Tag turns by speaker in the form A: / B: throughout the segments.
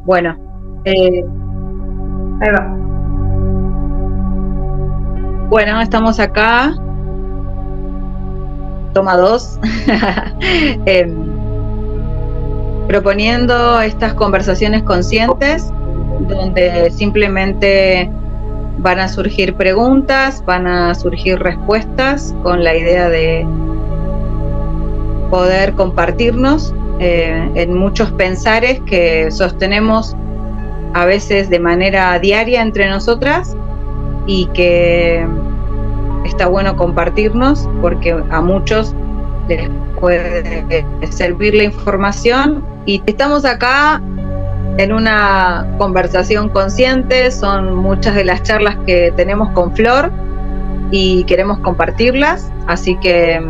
A: Bueno, eh, ahí va. Bueno, estamos acá, toma dos, proponiendo estas conversaciones conscientes, donde simplemente van a surgir preguntas, van a surgir respuestas, con la idea de poder compartirnos en muchos pensares que sostenemos a veces de manera diaria entre nosotras, y que está bueno compartirnos porque a muchos les puede servir la información. Y estamos acá en una conversación consciente, son muchas de las charlas que tenemos con Flor y queremos compartirlas, así que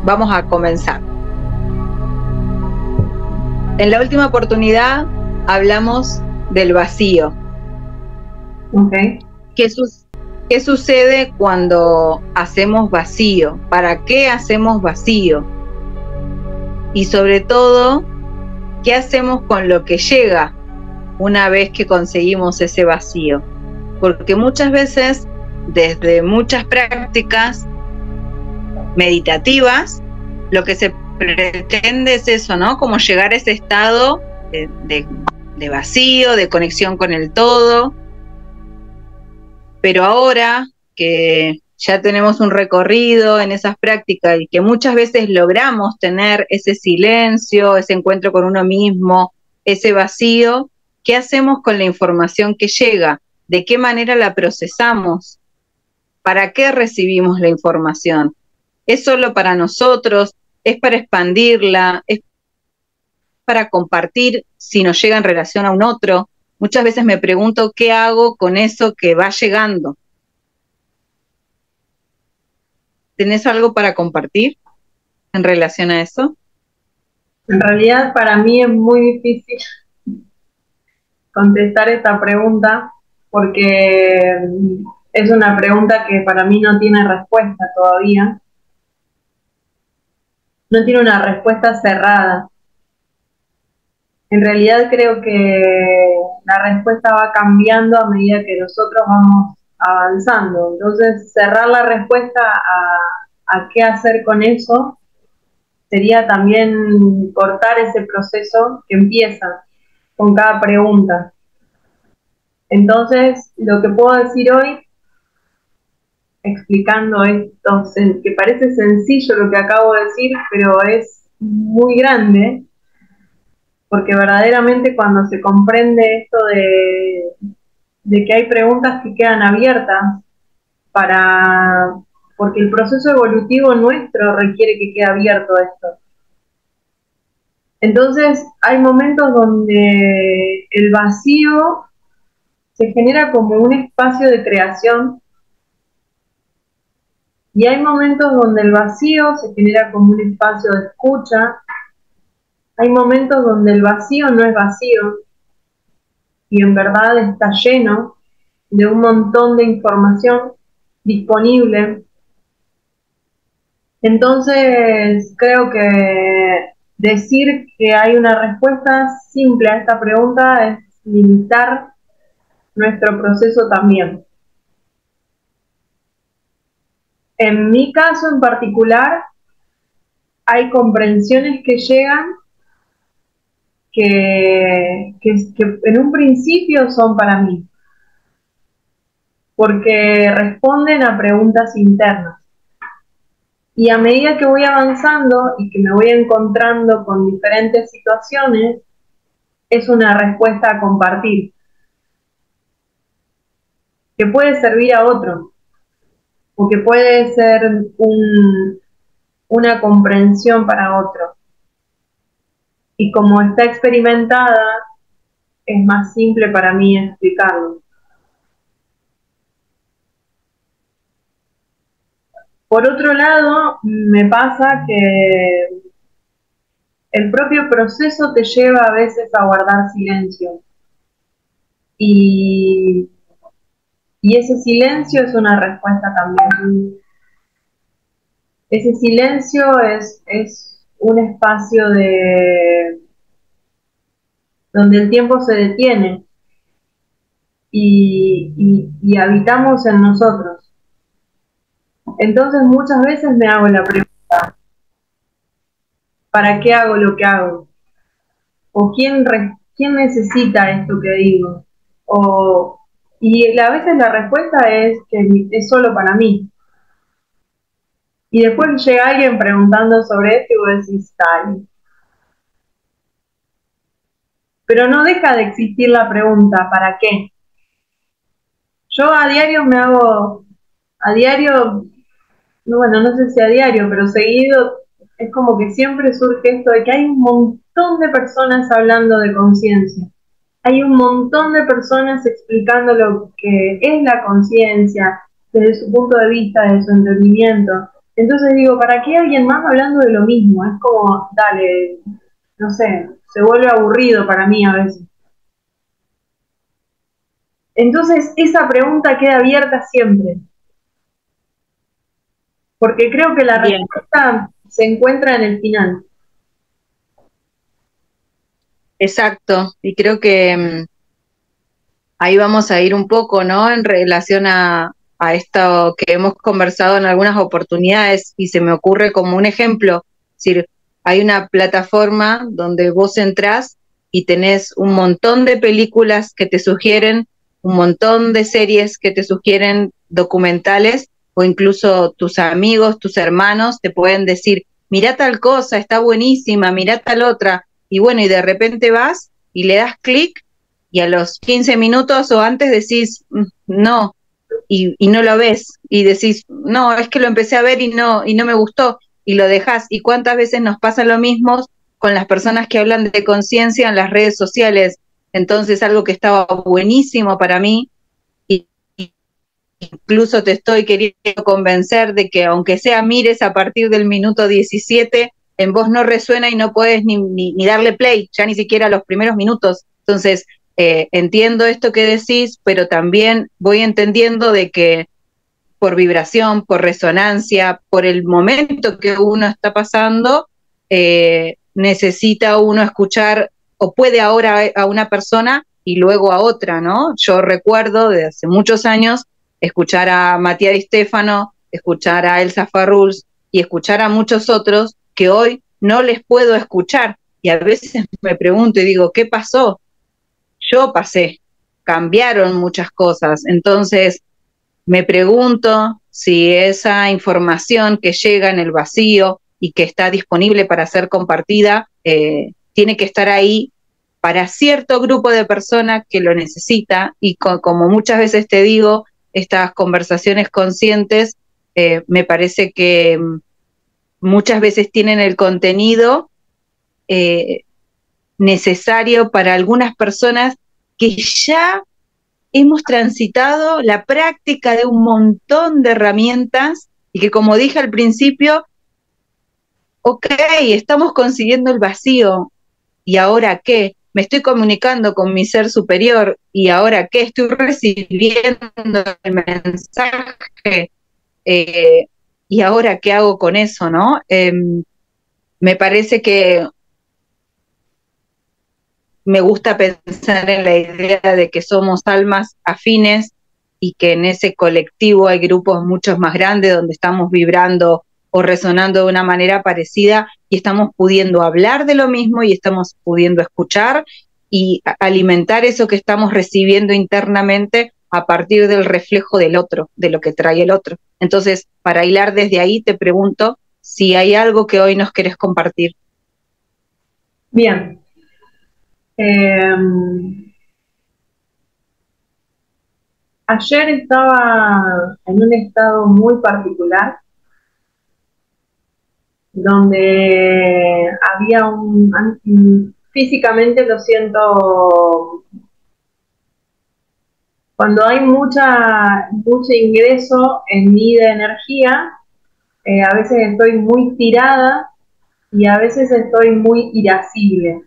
A: vamos a comenzar. En la última oportunidad hablamos del vacío.
B: Okay.
A: ¿Qué sucede cuando hacemos vacío? ¿Para qué hacemos vacío? Y sobre todo, ¿qué hacemos con lo que llega una vez que conseguimos ese vacío? Porque muchas veces, desde muchas prácticas meditativas, lo que se pretende es eso, ¿no? Como llegar a ese estado de vacío, de conexión con el todo. Pero ahora que ya tenemos un recorrido en esas prácticas y que muchas veces logramos tener ese silencio, ese encuentro con uno mismo, ese vacío, ¿qué hacemos con la información que llega? ¿De qué manera la procesamos? ¿Para qué recibimos la información? ¿Es solo para nosotros? ¿Es para expandirla? ¿Es para compartir si nos llega en relación a un otro? Muchas veces me pregunto qué hago con eso que va llegando. ¿Tenés algo para compartir en relación a eso?
B: En realidad para mí es muy difícil contestar esta pregunta porque es una pregunta que para mí no tiene respuesta todavía. No tiene una respuesta cerrada. En realidad creo que la respuesta va cambiando a medida que nosotros vamos avanzando. Entonces, cerrar la respuesta a qué hacer con eso sería también cortar ese proceso que empieza con cada pregunta. Entonces, lo que puedo decir hoy, explicando esto, que parece sencillo lo que acabo de decir, pero es muy grande, porque verdaderamente cuando se comprende esto de que hay preguntas que quedan abiertas porque el proceso evolutivo nuestro requiere que quede abierto esto. Entonces, hay momentos donde el vacío se genera como un espacio de creación y hay momentos donde el vacío se genera como un espacio de escucha. Hay momentos donde el vacío no es vacío y en verdad está lleno de un montón de información disponible. Entonces, creo que decir que hay una respuesta simple a esta pregunta es limitar nuestro proceso también. En mi caso en particular, hay comprensiones que llegan que en un principio son para mí, porque responden a preguntas internas. Y a medida que voy avanzando y que me voy encontrando con diferentes situaciones, es una respuesta a compartir, que puede servir a otro, o que puede ser una comprensión para otro. Y como está experimentada, es más simple para mí explicarlo. Por otro lado, me pasa que el propio proceso te lleva a veces a guardar silencio. Y, y ese silencio es una respuesta también. Ese silencio es un espacio donde el tiempo se detiene y habitamos en nosotros. Entonces muchas veces me hago la pregunta, ¿para qué hago lo que hago? ¿O quién necesita esto que digo? Y a veces la respuesta es que es solo para mí. Y después llega alguien preguntando sobre esto y vos decís, tal. Pero no deja de existir la pregunta, ¿para qué? Yo a diario bueno, no sé si a diario, pero seguido, es como que siempre surge esto de que hay un montón de personas hablando de conciencia. Hay un montón de personas explicando lo que es la conciencia desde su punto de vista, desde su entendimiento. Entonces digo, ¿para qué alguien más hablando de lo mismo? Es como, dale, no sé, se vuelve aburrido para mí a veces. Entonces esa pregunta queda abierta siempre, porque creo que la
A: Bien,
B: respuesta se encuentra en el final.
A: exacto. Y creo que ahí vamos a ir un poco, ¿no? En relación a esto que hemos conversado en algunas oportunidades y se me ocurre como un ejemplo. Es decir, hay una plataforma donde vos entrás y tenés un montón de películas que te sugieren, un montón de series que te sugieren documentales o incluso tus amigos, tus hermanos te pueden decir, mirá tal cosa, está buenísima, mirá tal otra. Y bueno, y de repente vas y le das clic y a los 15 minutos o antes decís, no, y no lo ves, y decís, no, es que lo empecé a ver y no me gustó, y lo dejás. ¿Y cuántas veces nos pasa lo mismo con las personas que hablan de conciencia en las redes sociales? Entonces, algo que estaba buenísimo para mí, y incluso te estoy queriendo convencer de que aunque sea mires a partir del minuto 17, en vos no resuena y no puedes ni darle play, ya ni siquiera los primeros minutos. Entonces, entiendo esto que decís, pero también voy entendiendo de que por vibración, por resonancia, por el momento que uno está pasando, necesita uno escuchar o puede ahora a una persona y luego a otra, ¿no? Yo recuerdo de hace muchos años escuchar a Matías Di Stefano, escuchar a Elsa Farruls y escuchar a muchos otros que hoy no les puedo escuchar. Y a veces me pregunto y digo, ¿qué pasó? Yo pasé, cambiaron muchas cosas. Entonces, me pregunto si esa información que llega en el vacío y que está disponible para ser compartida, tiene que estar ahí para cierto grupo de personas que lo necesita y como muchas veces te digo, estas conversaciones conscientes me parece que muchas veces tienen el contenido eh, necesario para algunas personas que ya hemos transitado la práctica de un montón de herramientas y que como dije al principio, ok, estamos consiguiendo el vacío, ¿y ahora qué? Me estoy comunicando con mi ser superior, ¿y ahora qué? Estoy recibiendo el mensaje, eh, ¿y ahora qué hago con eso, no? Me parece que me gusta pensar en la idea de que somos almas afines y que en ese colectivo hay grupos mucho más grandes donde estamos vibrando o resonando de una manera parecida y estamos pudiendo hablar de lo mismo y estamos pudiendo escuchar y alimentar eso que estamos recibiendo internamente a partir del reflejo del otro, de lo que trae el otro. Entonces, para hilar desde ahí, te pregunto si hay algo que hoy nos querés compartir.
B: Bien. Ayer estaba en un estado muy particular donde había físicamente lo siento, cuando hay mucho ingreso en mí de energía, a veces estoy muy tirada y a veces estoy muy irascible.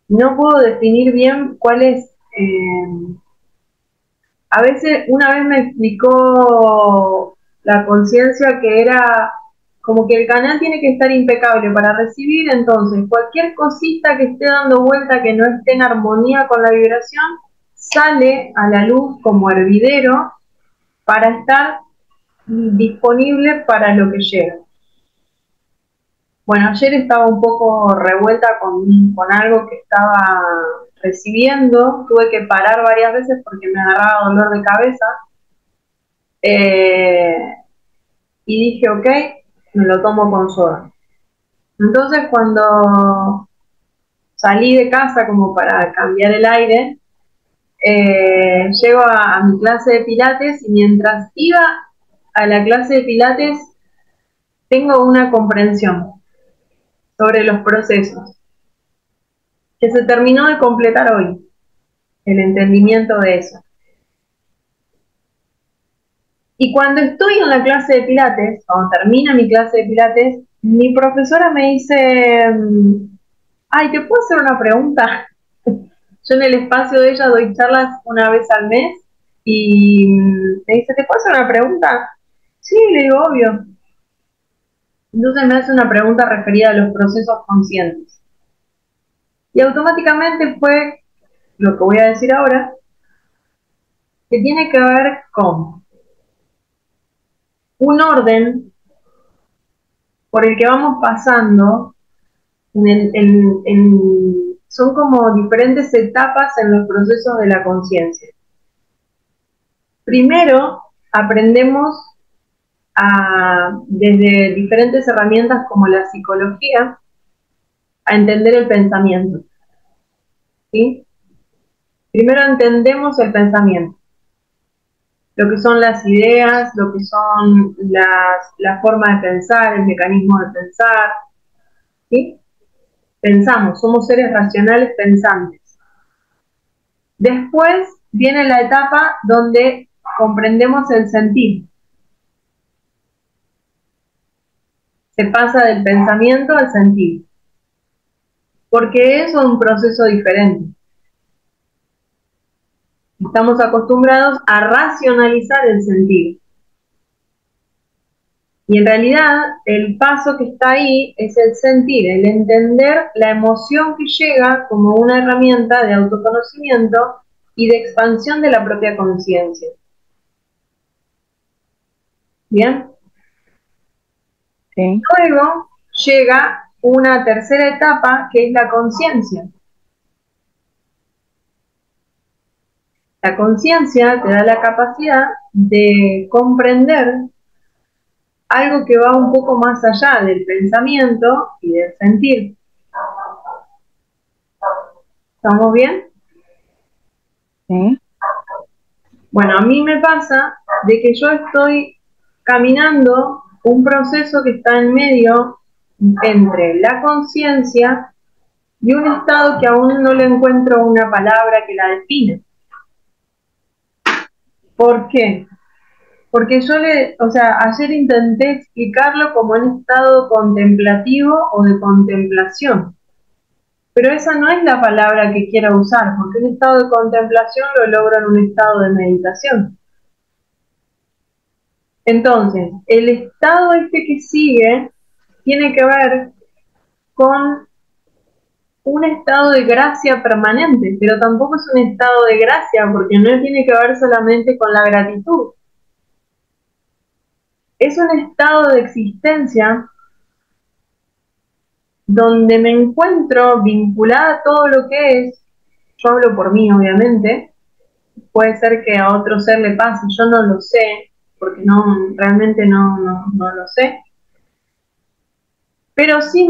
B: No puedo definir bien cuál es. A veces, una vez me explicó la conciencia que era como que el canal tiene que estar impecable para recibir, entonces cualquier cosita que esté dando vuelta que no esté en armonía con la vibración, sale a la luz como hervidero para estar disponible para lo que llega. Bueno, ayer estaba un poco revuelta con algo que estaba recibiendo, tuve que parar varias veces porque me agarraba dolor de cabeza, y dije, ok, me lo tomo con soda. Entonces cuando salí de casa como para cambiar el aire, llego a mi clase de pilates y mientras iba a la clase de pilates tengo una comprensión sobre los procesos que se terminó de completar hoy, el entendimiento de eso. Y cuando estoy en la clase de pilates, cuando termina mi clase de pilates, mi profesora me dice, ay, ¿te puedo hacer una pregunta? Yo en el espacio de ella doy charlas una vez al mes y me dice, ¿te puedo hacer una pregunta? Sí, le digo, obvio. Entonces me hace una pregunta referida a los procesos conscientes. Y automáticamente fue lo que voy a decir ahora, que tiene que ver con un orden por el que vamos pasando, son como diferentes etapas en los procesos de la conciencia. Primero, aprendemos desde diferentes herramientas como la psicología, a entender el pensamiento. ¿Sí? Primero entendemos el pensamiento, lo que son las ideas, lo que son la forma de pensar, el mecanismo de pensar. ¿Sí? Pensamos, somos seres racionales pensantes. Después viene la etapa donde comprendemos el sentir. Se pasa del pensamiento al sentir, porque es un proceso diferente. Estamos acostumbrados a racionalizar el sentir. Y en realidad el paso que está ahí es el sentir, el entender la emoción que llega como una herramienta de autoconocimiento y de expansión de la propia conciencia. ¿Bien? Sí. Luego llega una tercera etapa que es la conciencia. La conciencia te da la capacidad de comprender algo que va un poco más allá del pensamiento y del sentir. ¿Estamos bien? Sí. Bueno, a mí me pasa de que yo estoy caminando un proceso que está en medio entre la conciencia y un estado que aún no le encuentro una palabra que la define. ¿Por qué? Porque yo ayer intenté explicarlo como un estado contemplativo o de contemplación. Pero esa no es la palabra que quiero usar, porque un estado de contemplación lo logro en un estado de meditación. Entonces, el estado este que sigue tiene que ver con un estado de gracia permanente, pero tampoco es un estado de gracia, porque no tiene que ver solamente con la gratitud. Es un estado de existencia donde me encuentro vinculada a todo lo que es, yo hablo por mí obviamente, puede ser que a otro ser le pase, yo no lo sé, porque realmente no lo sé, pero sí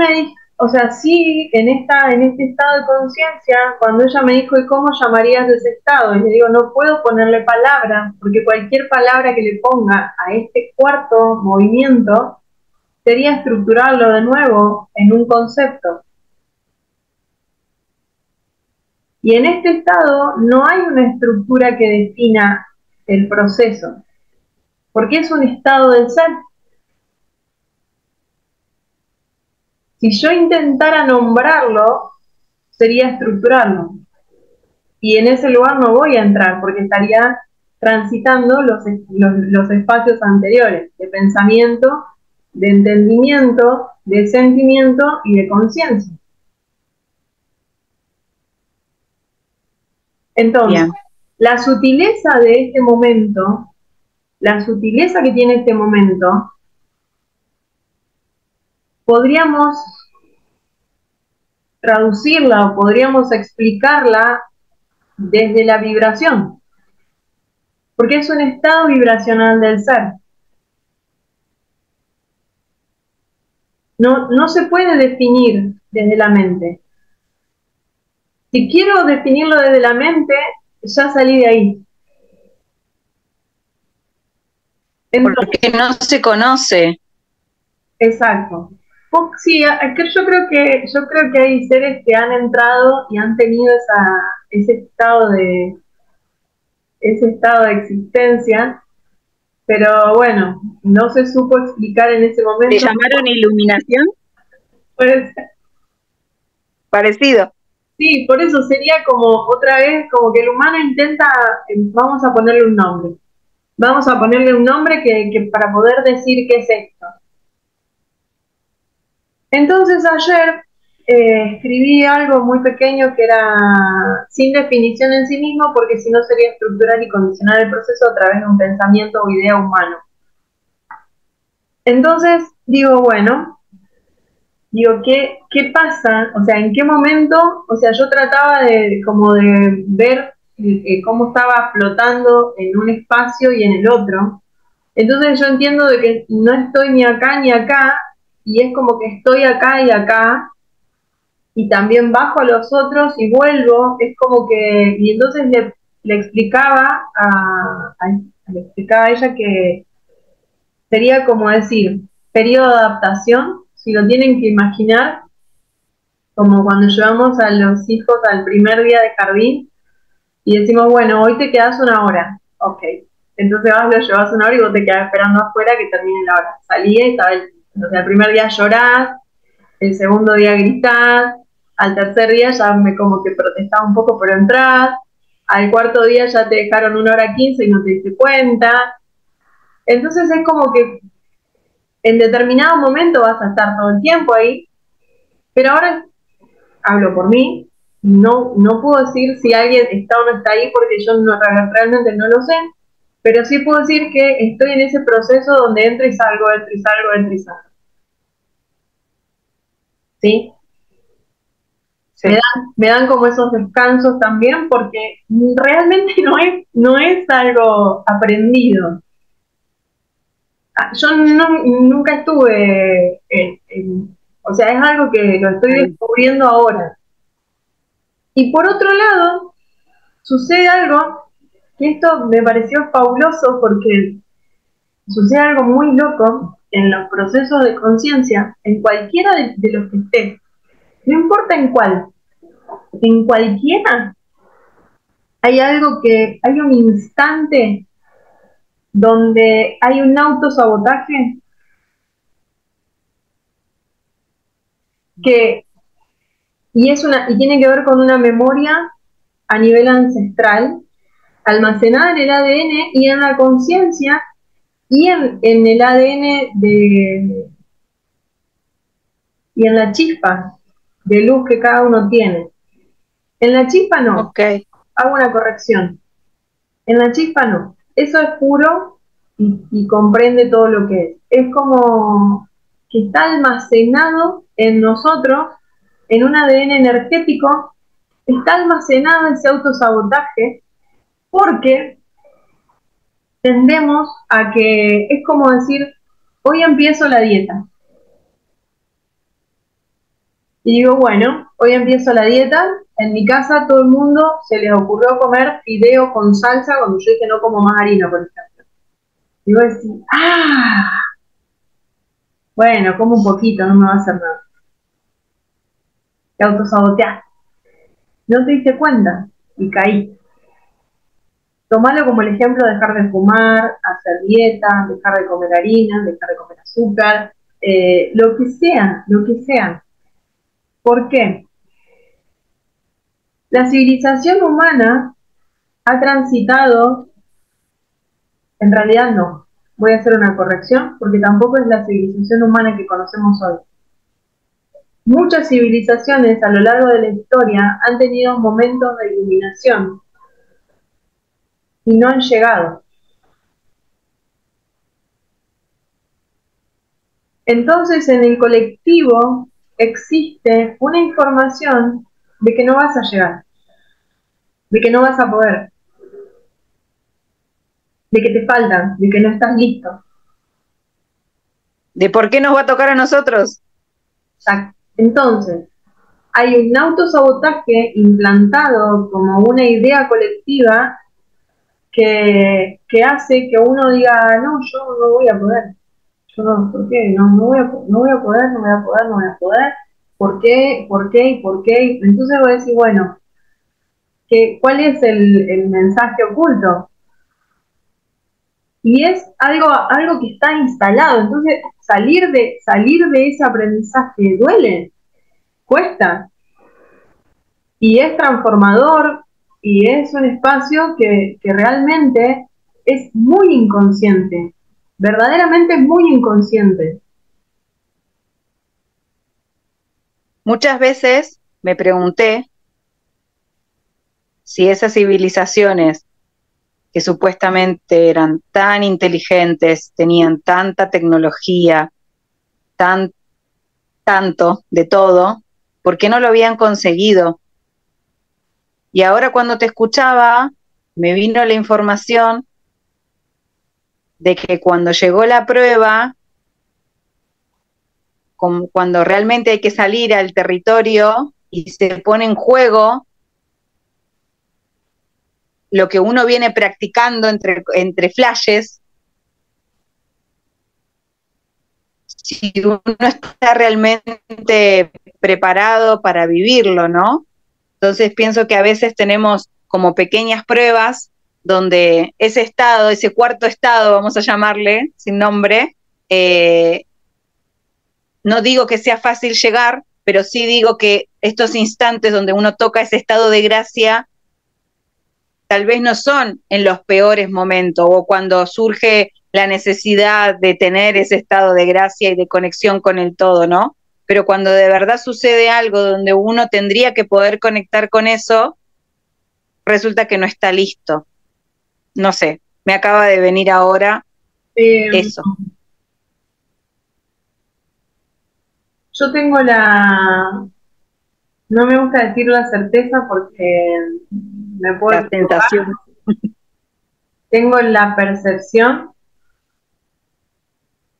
B: sí en este estado de conciencia, cuando ella me dijo, ¿y cómo llamarías ese estado? Y le digo, no puedo ponerle palabra, porque cualquier palabra que le ponga a este cuarto movimiento sería estructurarlo de nuevo en un concepto. Y en este estado no hay una estructura que defina el proceso, porque es un estado del ser. Si yo intentara nombrarlo, sería estructurarlo. Y en ese lugar no voy a entrar, porque estaría transitando los espacios anteriores de pensamiento de entendimiento, de sentimiento y de conciencia. Entonces,
A: Bien.
B: la sutileza de este momento, la sutileza que tiene este momento, podríamos traducirla o podríamos explicarla desde la vibración, porque es un estado vibracional del ser. No se puede definir desde la mente. Si quiero definirlo desde la mente, ya salí de ahí. Entonces,
A: Porque no se conoce.
B: exacto. Sí, yo creo que hay seres que han entrado y han tenido ese estado de existencia, pero bueno, no se supo explicar en ese
A: ¿Le
B: momento.
A: llamaron iluminación?
B: Pues,
A: Parecido.
B: sí, por eso sería como otra vez, como que el humano intenta, vamos a ponerle un nombre. Vamos a ponerle un nombre que para poder decir qué es esto. Entonces ayer escribí algo muy pequeño que era sin definición en sí mismo, porque si no sería estructurar y condicionar el proceso a través de un pensamiento o idea humano. Entonces digo, bueno, ¿qué pasa? O sea, ¿en qué momento? O sea, yo trataba como de ver cómo estaba flotando en un espacio y en el otro. Entonces yo entiendo de que no estoy ni acá ni acá, y es como que estoy acá y acá, y también bajo a los otros y vuelvo, es como que, y entonces le explicaba le explicaba a ella que sería como decir, periodo de adaptación, si lo tienen que imaginar, como cuando llevamos a los hijos al primer día de jardín y decimos, bueno, hoy te quedas una hora, ok, entonces vas, lo llevas una hora y vos te quedás esperando afuera que termine la hora. Salí y estaba el primer día llorás, el segundo día gritás, al tercer día ya me como que protestaba un poco por entrar, al cuarto día ya te dejaron 1 hora 15 y no te diste cuenta. Entonces es como que en determinado momento vas a estar todo el tiempo ahí, pero ahora hablo por mí, no puedo decir si alguien está o no está ahí porque yo realmente no lo sé, pero sí puedo decir que estoy en ese proceso donde entro y salgo, entro y salgo, entro y salgo. ¿Sí?
A: Sí.
B: Me dan como esos descansos también porque realmente no es algo aprendido. Yo nunca estuve o sea, es algo que lo estoy descubriendo ahora. Y por otro lado, sucede algo que esto me pareció fabuloso porque sucede algo muy loco en los procesos de conciencia, en cualquiera de los que estés, no importa en cuál, en cualquiera hay un instante donde hay un autosabotaje que, y tiene que ver con una memoria a nivel ancestral, almacenada en el ADN y en la conciencia y en el ADN y en la chispa de luz que cada uno tiene. En la chispa no,
A: Ok.
B: hago una corrección. En la chispa no. Eso es puro y comprende todo lo que es. Es como que está almacenado en nosotros, en un ADN energético, está almacenado ese autosabotaje porque tendemos a que es como decir, hoy empiezo la dieta. Y digo, bueno, hoy empiezo la dieta. En mi casa todo el mundo se les ocurrió comer fideo con salsa cuando yo dije no como más harina, por ejemplo. Y vos decís, bueno, como un poquito, no me va a hacer nada. Te autosaboteaste. No te diste cuenta y caí. Tomalo como el ejemplo de dejar de fumar, hacer dieta, dejar de comer harina, dejar de comer azúcar, lo que sea, lo que sea. ¿Por qué? La civilización humana ha transitado, en realidad no. voy a hacer una corrección, porque tampoco es la civilización humana que conocemos hoy. Muchas civilizaciones a lo largo de la historia han tenido momentos de iluminación y no han llegado. Entonces, en el colectivo existe una información de que no vas a llegar, de que no vas a poder, de que te faltan, de que no estás listo.
A: ¿De por qué nos va a tocar a nosotros?
B: Entonces, hay un autosabotaje implantado como una idea colectiva que hace que uno diga, no, yo no voy a poder. Yo no, ¿por qué? No, no voy a poder, no voy a poder, no voy a poder. ¿Por qué? ¿Por qué? ¿Y por qué? Entonces voy a decir, bueno, ¿cuál es el mensaje oculto? Y es algo que está instalado. Entonces, salir de ese aprendizaje duele, cuesta. Y es transformador y es un espacio que realmente es muy inconsciente, verdaderamente muy inconsciente.
A: Muchas veces me pregunté si esas civilizaciones que supuestamente eran tan inteligentes, tenían tanta tecnología, tanto de todo, ¿por qué no lo habían conseguido? Y ahora cuando te escuchaba, me vino la información de que cuando llegó la prueba, cuando realmente hay que salir al territorio y se pone en juego lo que uno viene practicando entre flashes, si uno está realmente preparado para vivirlo, ¿no? Entonces pienso que a veces tenemos como pequeñas pruebas donde ese estado, ese cuarto estado, vamos a llamarle, sin nombre, no digo que sea fácil llegar, pero sí digo que estos instantes donde uno toca ese estado de gracia, tal vez no son en los peores momentos o cuando surge la necesidad de tener ese estado de gracia y de conexión con el todo, ¿no? Pero cuando de verdad sucede algo donde uno tendría que poder conectar con eso, resulta que no está listo. No sé, me acaba de venir ahora eso.
B: Yo tengo no me gusta decir la certeza porque me puedo
A: La
B: equivocar.
A: sensación.
B: Tengo la percepción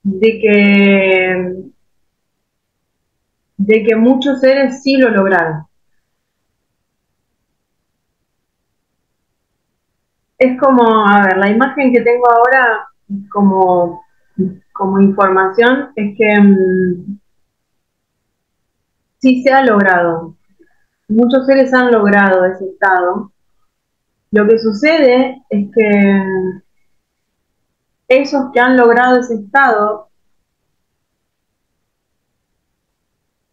B: de que muchos seres sí lo lograron. Es como, a ver, la imagen que tengo ahora como información es que sí se ha logrado. Muchos seres han logrado ese estado. Lo que sucede es que esos que han logrado ese estado,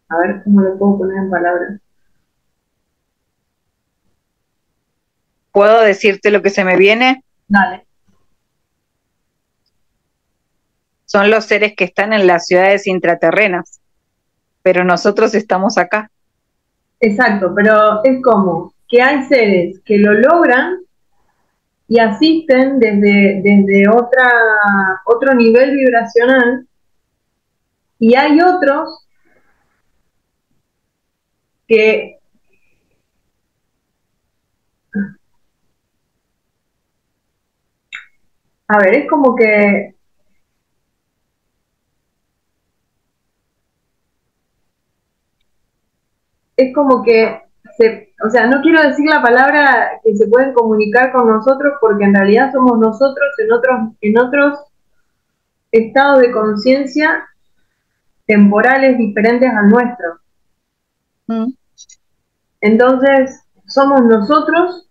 B: a ver cómo lo puedo poner en palabras.
A: ¿Puedo decirte lo que se me viene?
B: Dale.
A: Son los seres que están en las ciudades intraterrenas, pero nosotros estamos acá.
B: Exacto, pero es como que hay seres que lo logran y asisten desde otro nivel vibracional y hay otros que, a ver, es como que o sea, no quiero decir la palabra que se pueden comunicar con nosotros porque en realidad somos nosotros en otros estados de conciencia temporales diferentes al nuestro. Entonces, somos nosotros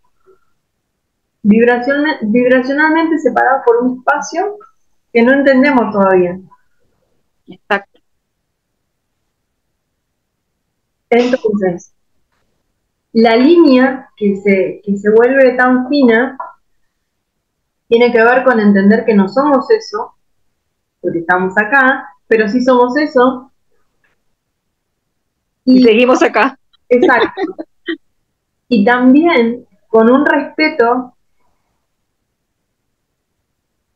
B: vibracionalmente separados por un espacio que no entendemos todavía.
A: Exacto.
B: Entonces, la línea que se vuelve tan fina tiene que ver con entender que no somos eso porque estamos acá, pero sí somos eso.
A: Y seguimos acá.
B: Exacto. Y también con un respeto,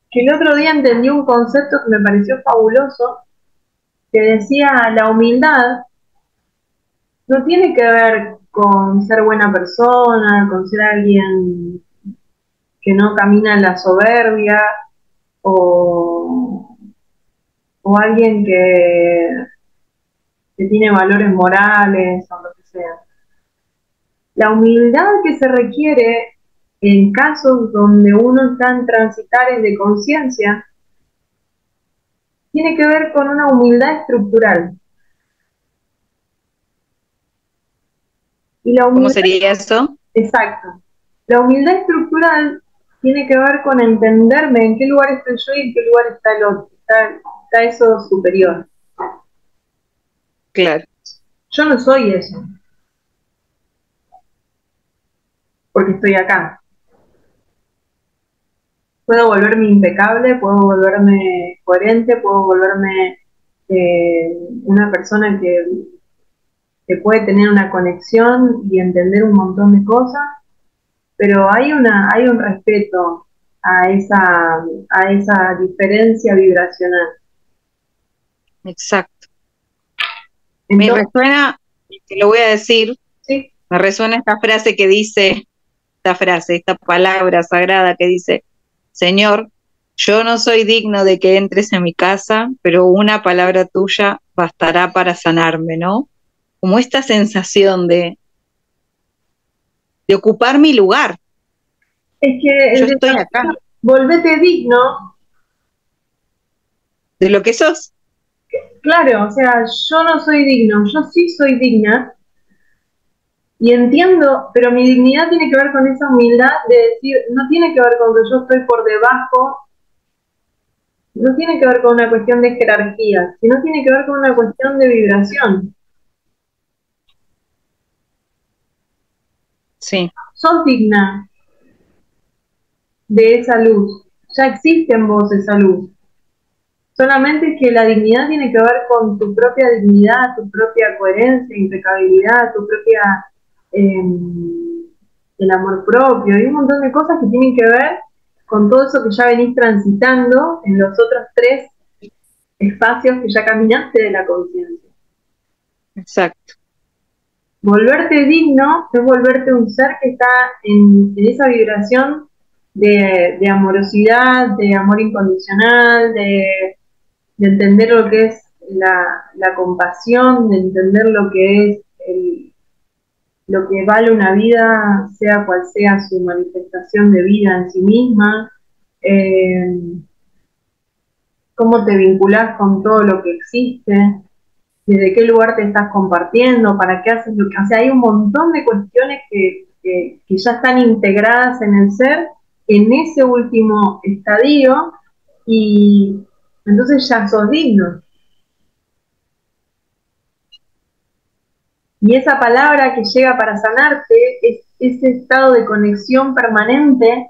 B: que el otro día entendí un concepto que me pareció fabuloso, que decía la humildad no tiene que ver con ser buena persona, con ser alguien que no camina en la soberbia o, o alguien que tiene valores morales o lo que sea. La humildad que se requiere en casos donde uno está en transitares de conciencia tiene que ver con una humildad estructural. Y la
A: ¿Cómo
B: humildad,
A: sería eso?
B: exacto, la humildad estructural tiene que ver con entenderme en qué lugar estoy yo y en qué lugar está el otro, está eso superior.
A: Claro.
B: Yo no soy eso, porque estoy acá. Puedo volverme impecable, puedo volverme coherente, puedo volverme una persona que puede tener una conexión y entender un montón de cosas, pero hay un respeto a esa diferencia vibracional.
A: Exacto. Me
B: Entonces,
A: resuena, te lo voy a decir,
B: sí,
A: me resuena esta frase que dice, esta frase, esta palabra sagrada que dice, Señor, yo no soy digno de que entres en mi casa, pero una palabra tuya bastará para sanarme, ¿no? Como esta sensación de ocupar mi lugar.
B: es que
A: Yo
B: el
A: estoy acá,
B: desafío, volvete digno,
A: de lo que sos.
B: claro, o sea, yo no soy digno, yo sí soy digna, y entiendo, pero mi dignidad tiene que ver con esa humildad de decir, no tiene que ver con que yo estoy por debajo, no tiene que ver con una cuestión de jerarquía, sino tiene que ver con una cuestión de vibración.
A: Sí,
B: Sos digna de esa luz, ya existe en vos esa luz. Solamente que la dignidad tiene que ver con tu propia dignidad, tu propia coherencia, impecabilidad, tu propia eh, el amor propio y un montón de cosas que tienen que ver con todo eso que ya venís transitando en los otros tres espacios que ya caminaste de la conciencia.
A: exacto.
B: Volverte digno es volverte un ser que está en esa vibración de amorosidad, de amor incondicional, de entender lo que es la compasión, de entender lo que es lo que vale una vida, sea cual sea su manifestación de vida en sí misma, eh, cómo te vinculás con todo lo que existe, desde qué lugar te estás compartiendo, para qué haces lo que... O sea, hay un montón de cuestiones que ya están integradas en el ser, en ese último estadio, y entonces ya sos digno. Y esa palabra que llega para sanarte es ese estado de conexión permanente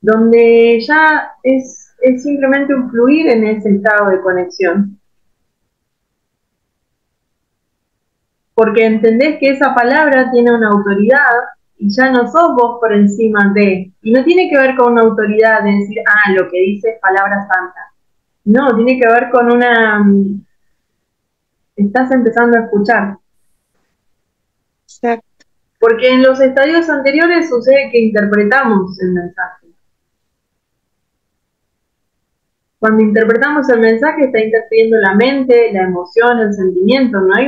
B: donde ya es simplemente un fluir en ese estado de conexión. Porque entendés que esa palabra tiene una autoridad y ya no sos vos por encima de. Y no tiene que ver con una autoridad de decir, ah, lo que dice es palabra santa. No, tiene que ver con una... Estás empezando a escuchar.
A: Exacto.
B: Porque en los estadios anteriores sucede que interpretamos el mensaje. Cuando interpretamos el mensaje está interfiriendo la mente, la emoción, el sentimiento, no hay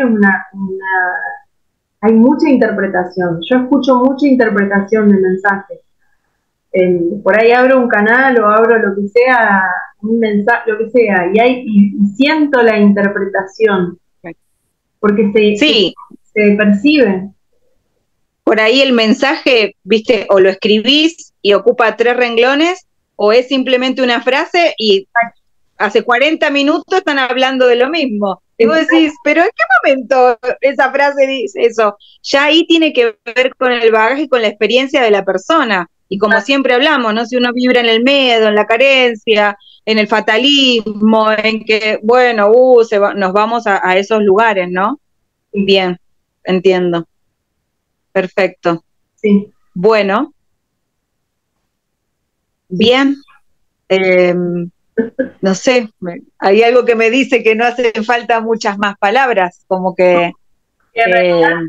B: hay mucha interpretación. Yo escucho mucha interpretación de mensajes. Por ahí abro un canal o abro lo que sea, un mensaje, lo que sea, y siento la interpretación, porque
A: Sí,
B: se percibe.
A: por ahí el mensaje, viste, o lo escribís y ocupa 3 renglones, o es simplemente una frase y hace 40 minutos están hablando de lo mismo. Y vos decís, pero ¿en qué momento esa frase dice eso? Ya ahí tiene que ver con el bagaje y con la experiencia de la persona. Y como siempre hablamos, ¿no? Si uno vibra en el miedo, en la carencia, en el fatalismo, en que, bueno, nos vamos a esos lugares, ¿no? Bien, entiendo. Perfecto.
B: Sí.
A: Bueno, bien. No sé, hay algo que me dice que no hacen falta muchas más palabras, como que
B: En realidad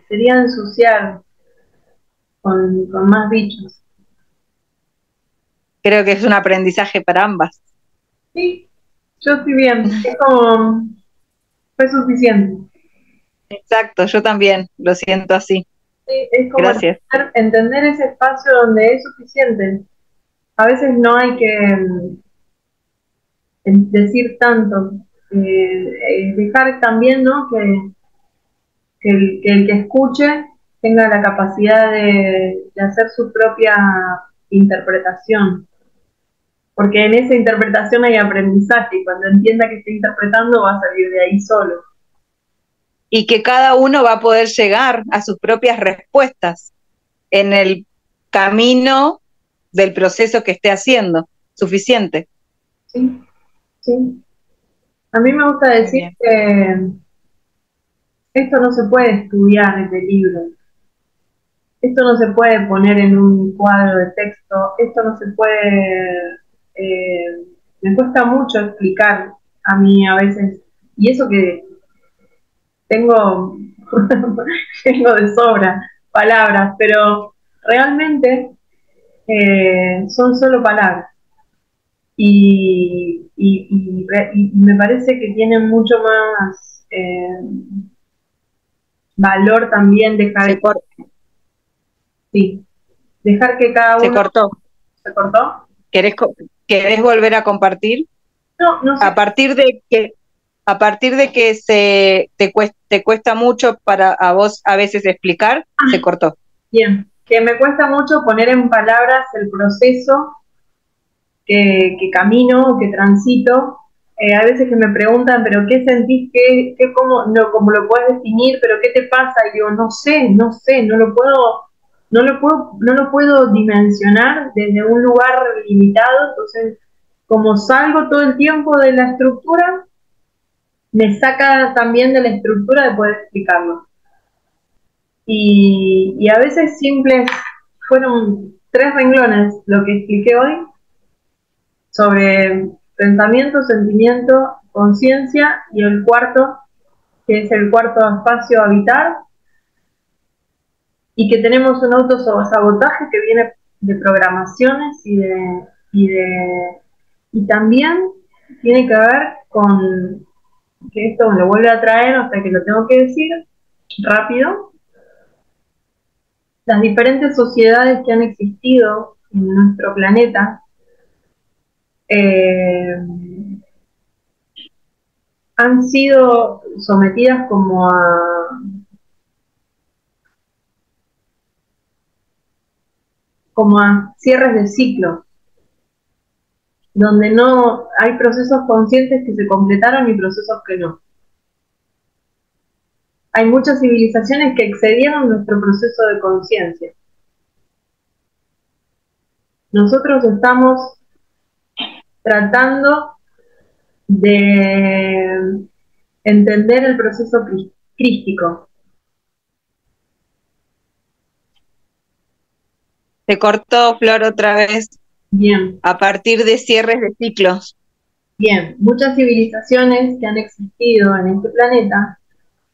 B: sería ensuciar con más bichos.
A: creo que es un aprendizaje para ambas.
B: Sí, yo estoy bien. Es como, fue suficiente.
A: Exacto, yo también lo siento así.
B: Sí, es como
A: Gracias.
B: entender ese espacio donde es suficiente. A veces no hay que decir tanto. Dejar también, ¿no? Que el que escuche tenga la capacidad de hacer su propia interpretación. Porque en esa interpretación hay aprendizaje y cuando entienda que está interpretando va a salir de ahí solo.
A: Y que cada uno va a poder llegar a sus propias respuestas en el camino del proceso que esté haciendo. Suficiente.
B: Sí, sí. A mí me gusta decir que esto no se puede estudiar de libro. Esto no se puede poner en un cuadro de texto, esto no se puede, me cuesta mucho explicar a mí a veces, y eso que tengo, tengo de sobra palabras, pero realmente son solo palabras. Y me parece que tienen mucho más valor también sí, dejar que cada
A: Se
B: uno...
A: cortó.
B: ¿Se cortó?
A: ¿Querés volver a compartir?
B: No, no sé.
A: A partir de que te cuesta mucho para a vos a veces explicar, se cortó.
B: Bien, que me cuesta mucho poner en palabras el proceso que camino, que transito. Hay veces que me preguntan, pero ¿qué sentís? Cómo, no, ¿cómo lo puedes definir? ¿Pero qué te pasa? Y digo, no sé, no lo puedo dimensionar desde un lugar limitado. Entonces, como salgo todo el tiempo de la estructura, me saca también de la estructura de poder explicarlo. Y a veces simples, fueron 3 renglones lo que expliqué hoy sobre pensamiento, sentimiento, conciencia, y el cuarto, que es el cuarto espacio habitar, y que tenemos un autosabotaje que viene de programaciones y también tiene que ver con, que esto me lo vuelve a traer, hasta que lo tengo que decir rápido, las diferentes sociedades que han existido en nuestro planeta han sido sometidas como a cierres de ciclo, donde no hay procesos conscientes que se completaron y procesos que no. Hay muchas civilizaciones que excedieron nuestro proceso de conciencia. Nosotros estamos tratando de entender el proceso crístico.
A: Se cortó, Flor, otra vez.
B: Bien.
A: A partir de cierres de ciclos.
B: Bien, muchas civilizaciones que han existido en este planeta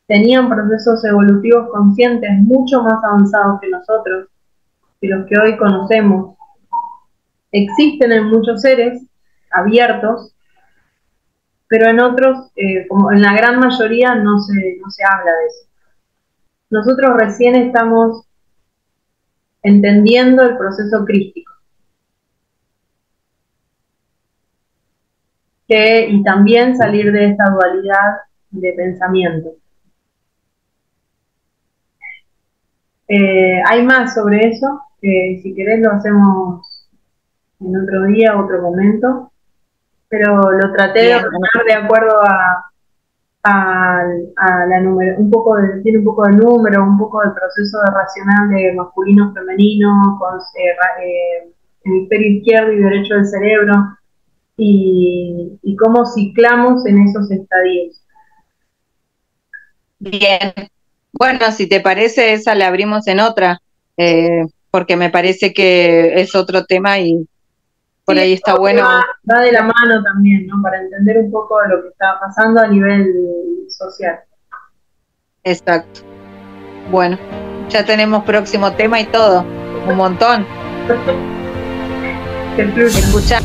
B: tenían procesos evolutivos conscientes mucho más avanzados que nosotros, que los que hoy conocemos. Existen en muchos seres abiertos, pero en otros, como en la gran mayoría, no se habla de eso. Nosotros recién estamos entendiendo el proceso crístico. Y también salir de esta dualidad de pensamiento. Hay más sobre eso, que si querés lo hacemos en otro día, otro momento, pero lo traté de ordenar de acuerdo a la número, tiene un poco de número, un poco de proceso de racional de masculino, femenino, hemisferio izquierdo y derecho del cerebro, y cómo ciclamos en esos estadios.
A: Bien. Bueno, si te parece, esa la abrimos en otra, porque me parece que es otro tema y por
B: Sí,
A: ahí está
B: que
A: bueno.
B: va de la mano también, ¿no? Para entender un poco lo que está pasando a nivel social.
A: Exacto. Bueno, ya tenemos próximo tema y todo. Un montón.
B: Que fluya.
A: Escuchar.